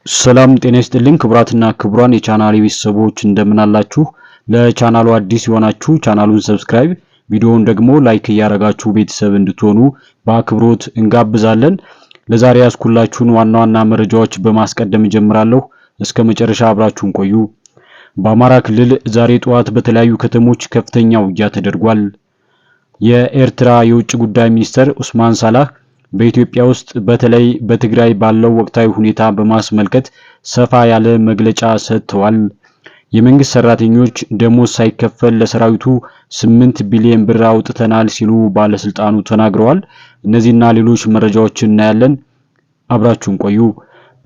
ሰላም ጤና ይስጥልኝ ክቡራትና ክቡራን የቻናሌ ቤተሰቦች እንደምን አላችሁ? ለቻናሉ አዲስ የሆናችሁ ቻናሉን ሰብስክራይብ ቪዲዮውን ደግሞ ላይክ እያደረጋችሁ ቤተሰብ እንድትሆኑ በአክብሮት እንጋብዛለን። ለዛሬ ያስኩላችሁን ዋና ዋና መረጃዎች በማስቀደም ጀምራለሁ። እስከ መጨረሻ አብራችሁን ቆዩ። በአማራ ክልል ዛሬ ጠዋት በተለያዩ ከተሞች ከፍተኛ ውጊያ ተደርጓል። የኤርትራ የውጭ ጉዳይ ሚኒስትር ኡስማን ሳላህ በኢትዮጵያ ውስጥ በተለይ በትግራይ ባለው ወቅታዊ ሁኔታ በማስመልከት ሰፋ ያለ መግለጫ ሰጥተዋል። የመንግስት ሰራተኞች ደሞዝ ሳይከፈል ለሰራዊቱ 8 ቢሊዮን ብር አውጥተናል ሲሉ ባለስልጣኑ ተናግረዋል። እነዚህና ሌሎች መረጃዎችን እናያለን። አብራችሁን ቆዩ።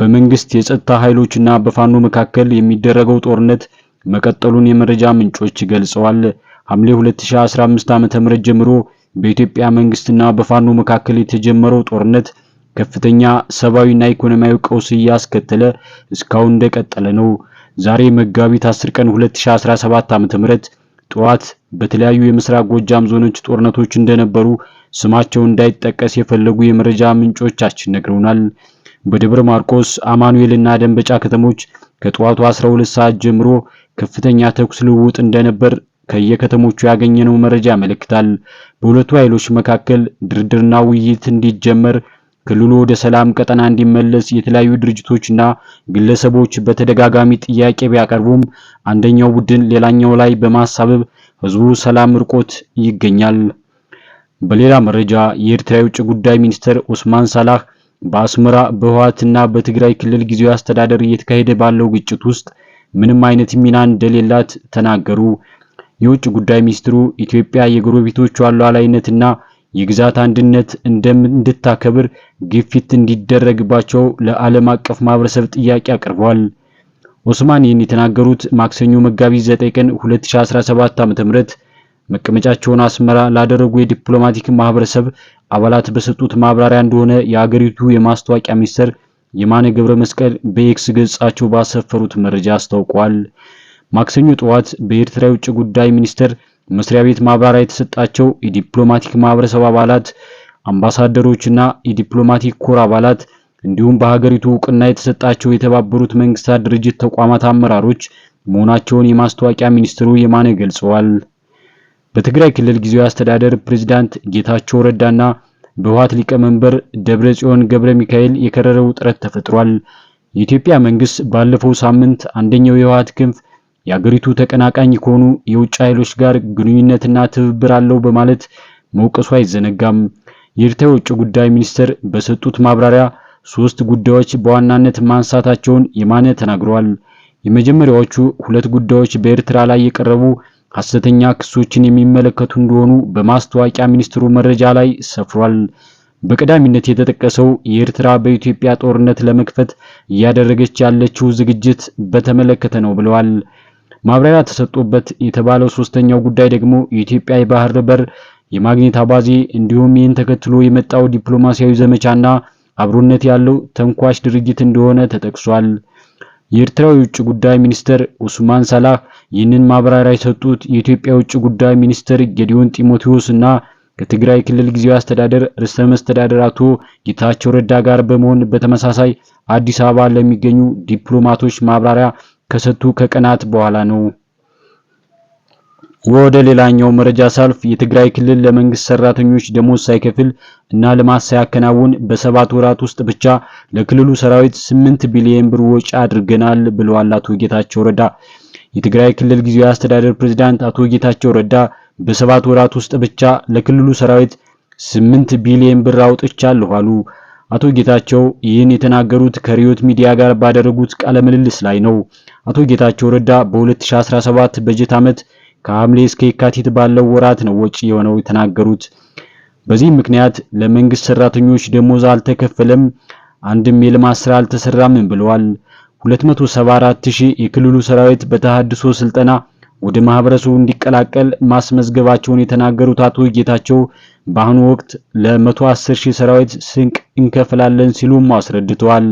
በመንግስት የጸጥታ ኃይሎችና በፋኖ መካከል የሚደረገው ጦርነት መቀጠሉን የመረጃ ምንጮች ገልጸዋል። ሐምሌ 2015 ዓ.ም ጀምሮ በኢትዮጵያ መንግስትና በፋኖ መካከል የተጀመረው ጦርነት ከፍተኛ ሰብአዊና ኢኮኖሚያዊ ቀውስ እያስከተለ እስካሁን እንደቀጠለ ነው። ዛሬ መጋቢት 10 ቀን 2017 ዓ.ም ጠዋት በተለያዩ የምስራቅ ጎጃም ዞኖች ጦርነቶች እንደነበሩ ስማቸው እንዳይጠቀስ የፈለጉ የመረጃ ምንጮቻችን ነግረውናል። በደብረ ማርቆስ፣ አማኑኤልና ደንበጫ ከተሞች ከጠዋቱ 12 ሰዓት ጀምሮ ከፍተኛ ተኩስ ልውውጥ እንደነበር ከየከተሞቹ ያገኘነው መረጃ ያመለክታል። በሁለቱ ኃይሎች መካከል ድርድርና ውይይት እንዲጀመር ክልሉ ወደ ሰላም ቀጠና እንዲመለስ የተለያዩ ድርጅቶችና ግለሰቦች በተደጋጋሚ ጥያቄ ቢያቀርቡም አንደኛው ቡድን ሌላኛው ላይ በማሳበብ ህዝቡ ሰላም ርቆት ይገኛል። በሌላ መረጃ የኤርትራ የውጭ ጉዳይ ሚኒስትር ኡስማን ሳላህ በአስመራ በህወሓትና በትግራይ ክልል ጊዜያዊ አስተዳደር እየተካሄደ ባለው ግጭት ውስጥ ምንም አይነት ሚና እንደሌላት ተናገሩ። የውጭ ጉዳይ ሚኒስትሩ ኢትዮጵያ የጎረቤቶቿን ሉዓላዊነትና የግዛት አንድነት እንድታከብር ግፊት እንዲደረግባቸው ለዓለም አቀፍ ማህበረሰብ ጥያቄ አቅርበዋል። ኦስማን ይህን የተናገሩት ማክሰኞ መጋቢት 9 ቀን 2017 ዓ.ም መቀመጫቸውን አስመራ ላደረጉ የዲፕሎማቲክ ማህበረሰብ አባላት በሰጡት ማብራሪያ እንደሆነ የአገሪቱ የማስታወቂያ ሚኒስትር የማነ ገብረ መስቀል በኤክስ ገጻቸው ባሰፈሩት መረጃ አስታውቀዋል። ማክሰኞ ጠዋት በኤርትራ የውጭ ጉዳይ ሚኒስቴር መስሪያ ቤት ማብራሪያ የተሰጣቸው የዲፕሎማቲክ ማህበረሰብ አባላት፣ አምባሳደሮችና የዲፕሎማቲክ ኮር አባላት እንዲሁም በሀገሪቱ ዕውቅና የተሰጣቸው የተባበሩት መንግስታት ድርጅት ተቋማት አመራሮች መሆናቸውን የማስታወቂያ ሚኒስትሩ የማነ ገልጸዋል። በትግራይ ክልል ጊዜያዊ አስተዳደር ፕሬዝዳንት ጌታቸው ረዳና በህወሓት ሊቀመንበር ደብረጽዮን ገብረ ሚካኤል የከረረ ውጥረት ተፈጥሯል። የኢትዮጵያ መንግስት ባለፈው ሳምንት አንደኛው የህወሓት ክንፍ የአገሪቱ ተቀናቃኝ ከሆኑ የውጭ ኃይሎች ጋር ግንኙነትና ትብብር አለው በማለት መውቀሱ አይዘነጋም። የኤርትራ የውጭ ጉዳይ ሚኒስትር በሰጡት ማብራሪያ 3 ጉዳዮች በዋናነት ማንሳታቸውን የማነ ተናግረዋል። የመጀመሪያዎቹ 2 ጉዳዮች በኤርትራ ላይ የቀረቡ ሐሰተኛ ክሶችን የሚመለከቱ እንደሆኑ በማስታወቂያ ሚኒስትሩ መረጃ ላይ ሰፍሯል። በቀዳሚነት የተጠቀሰው የኤርትራ በኢትዮጵያ ጦርነት ለመክፈት እያደረገች ያለችው ዝግጅት በተመለከተ ነው ብለዋል። ማብራሪያ ተሰጥቶበት የተባለው ሶስተኛው ጉዳይ ደግሞ የኢትዮጵያ የባህር በር የማግኘት አባዜ እንዲሁም ይህን ተከትሎ የመጣው ዲፕሎማሲያዊ ዘመቻና አብሮነት ያለው ተንኳሽ ድርጊት እንደሆነ ተጠቅሷል። የኤርትራው የውጭ ጉዳይ ሚኒስትር ኡስማን ሳላህ ይህንን ማብራሪያ የሰጡት የኢትዮጵያ የውጭ ጉዳይ ሚኒስትር ጌዲዮን ጢሞቴዎስ እና ከትግራይ ክልል ጊዜያዊ አስተዳደር ርዕሰ መስተዳድር አቶ ጌታቸው ረዳ ጋር በመሆን በተመሳሳይ አዲስ አበባ ለሚገኙ ዲፕሎማቶች ማብራሪያ ከሰጡ ከቀናት በኋላ ነው። ወደ ሌላኛው መረጃ ሳልፍ የትግራይ ክልል ለመንግስት ሰራተኞች ደሞዝ ሳይከፍል እና ልማት ሳያከናውን በ7 ወራት ውስጥ ብቻ ለክልሉ ሰራዊት 8 ቢሊዮን ብር ወጪ አድርገናል ብለዋል አቶ ጌታቸው ረዳ። የትግራይ ክልል ጊዜያዊ አስተዳደር ፕሬዝዳንት አቶ ጌታቸው ረዳ በ7 ወራት ውስጥ ብቻ ለክልሉ ሰራዊት 8 ቢሊዮን ብር አውጥቻለሁ አሉ። አቶ ጌታቸው ይህን የተናገሩት ከሪዮት ሚዲያ ጋር ባደረጉት ቃለ ምልልስ ላይ ነው። አቶ ጌታቸው ረዳ በ2017 በጀት ዓመት ከሐምሌ እስከ የካቲት ባለው ወራት ነው ወጪ የሆነው የተናገሩት። በዚህ ምክንያት ለመንግስት ሰራተኞች ደሞዝ አልተከፈለም፣ አንድም የልማት ስራ አልተሰራም ብለዋል። 274,000 የክልሉ ሰራዊት በተሃድሶ ስልጠና ወደ ማህበረሰቡ እንዲቀላቀል ማስመዝገባቸውን የተናገሩት አቶ ጌታቸው በአሁኑ ወቅት ለ110,000 ሰራዊት ስንቅ እንከፍላለን ሲሉም አስረድተዋል።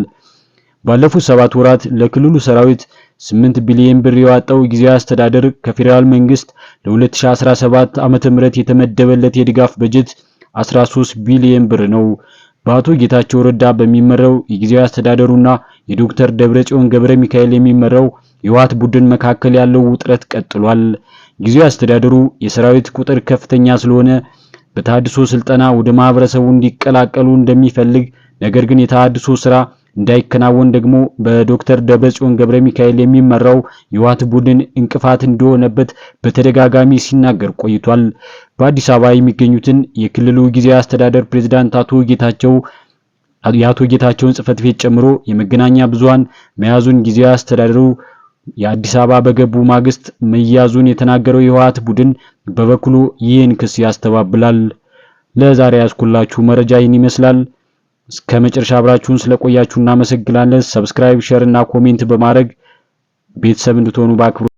ባለፉት 7 ወራት ለክልሉ ሰራዊት 8 ቢሊዮን ብር ያወጣው ጊዜያዊ አስተዳደር ከፌደራል መንግስት ለ2017 ዓመተ ምህረት የተመደበለት የድጋፍ በጀት 13 ቢሊዮን ብር ነው። በአቶ ጌታቸው ረዳ በሚመራው የጊዜያዊ አስተዳደሩና የዶክተር ደብረጽዮን ገብረ ሚካኤል የሚመራው የህወሓት ቡድን መካከል ያለው ውጥረት ቀጥሏል። ጊዜያዊ አስተዳደሩ የሰራዊት ቁጥር ከፍተኛ ስለሆነ በተሃድሶ ስልጠና ወደ ማህበረሰቡ እንዲቀላቀሉ እንደሚፈልግ፣ ነገር ግን የተሃድሶ ስራ እንዳይከናወን ደግሞ በዶክተር ደብረጽዮን ገብረ ሚካኤል የሚመራው የህወሓት ቡድን እንቅፋት እንደሆነበት በተደጋጋሚ ሲናገር ቆይቷል። በአዲስ አበባ የሚገኙትን የክልሉ ጊዜያዊ አስተዳደር ፕሬዝዳንት የአቶ ጌታቸውን ጽህፈት ቤት ጨምሮ የመገናኛ ብዙሃን መያዙን ጊዜያዊ አስተዳደሩ የአዲስ አበባ በገቡ ማግስት መያዙን የተናገረው የህወሓት ቡድን በበኩሉ ይህን ክስ ያስተባብላል። ለዛሬ ያስኩላችሁ መረጃ ይህን ይመስላል። እስከ መጨረሻ አብራችሁን ስለቆያችሁ እናመሰግናለን። ሰብስክራይብ፣ ሼር እና ኮሜንት በማድረግ ቤተሰብ እንድትሆኑ በአክብሮት